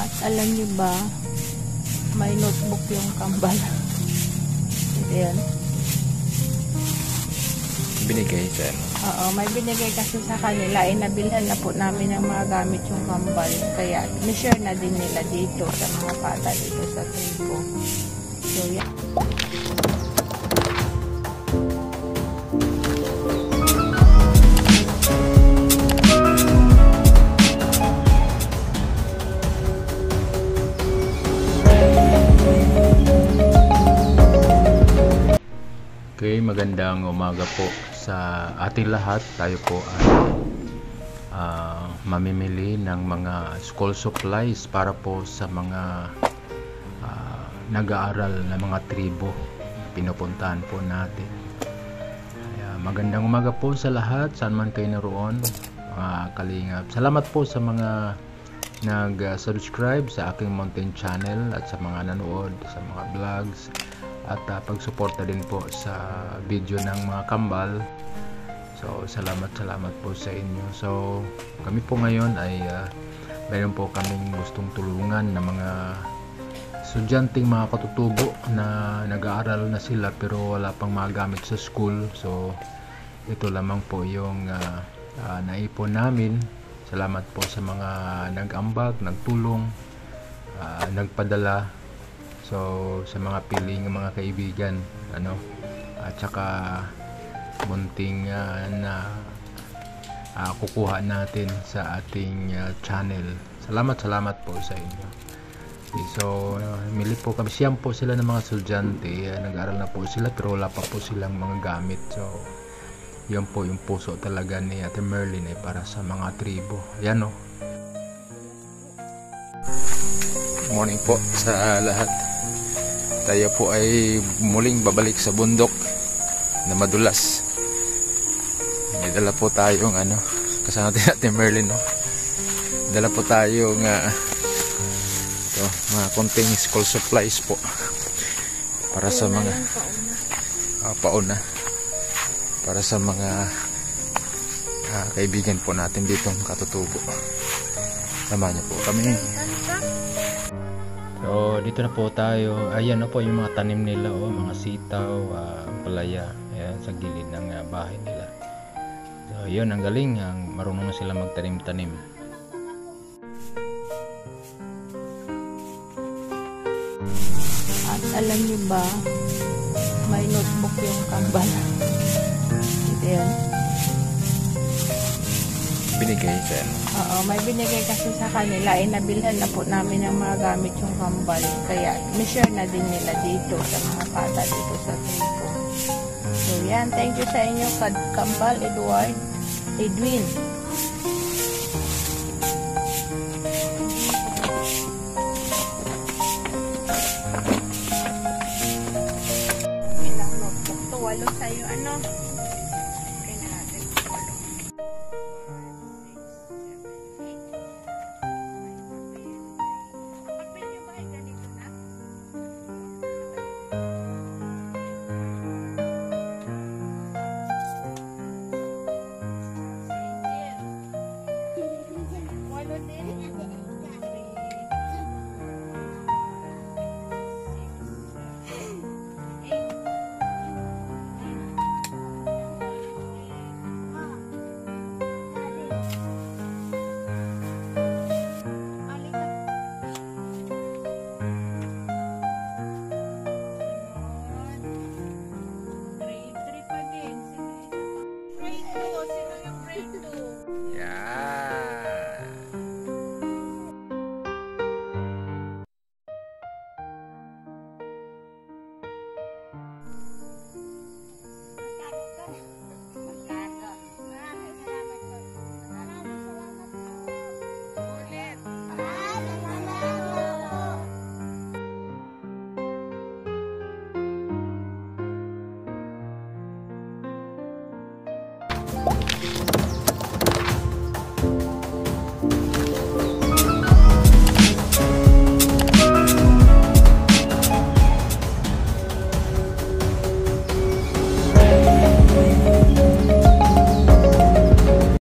At alam niyo ba, may notebook yung kambal. Ayan. Binigay sa ano? Oo, may binigay kasi sa kanila. Nabilhan na po namin ng mga gamit yung kambal. Kaya, ni-share na din nila dito sa mga bata dito sa tribo. So, yan. Okay, magandang umaga po sa ating lahat. Tayo po ay mamimili ng mga school supplies para po sa mga nag-aaral na mga tribo na pinupuntahan po natin. Kaya magandang umaga po sa lahat, saan man kayo naroon, mga kalingap. Salamat po sa mga nag-subscribe sa aking mountain channel at sa mga nanood sa mga vlogs. At pagsuporta din po sa video ng mga kambal. So salamat po sa inyo. So kami po ngayon ay mayroon po kaming gustong tulungan ng mga estudyanteng mga katutubo na nag-aaral na sila pero wala pang magamit sa school. So ito lamang po yung naipon namin. Salamat po sa mga nag-ambag, nagtulong, nagpadala. So sa mga piling mga kaibigan, at saka munting na kukuha natin sa ating channel. Salamat po sa inyo. Okay, so mili po kami, siyam po sila ng mga estudyante, nag-aaral na po sila pero wala pa po silang mga gamit. So yun po yung puso talaga ni Ate Merlin para sa mga tribo. Yan Morning po sa lahat. Tayo po ay muling babalik sa bundok na madulas. May dala po tayong kasama natin Merlin, dala po tayong mga konting school supplies po para sa mga pauna para sa mga kaibigan po natin dito katutubo. Samahan niyo po kami. So dito na po tayo. Ayan na po yung mga tanim nila, mga sitaw, palaya, ayan, sa gilid ng bahay nila. So yun, ang galing, marunong na sila magtanim-tanim. At alam niyo ba, may notebook yung kambal. Ayan. Binigay sa ano? Oo, may binigay kasi sa kanila. Nabilhan na po namin ng mga gamit yung kambal. Kaya, ni-share na din nila dito sa mga bata dito sa tribo. So, yan. Thank you sa inyo, Kambal Edwin. Ilang notebook to? 8 sa'yo,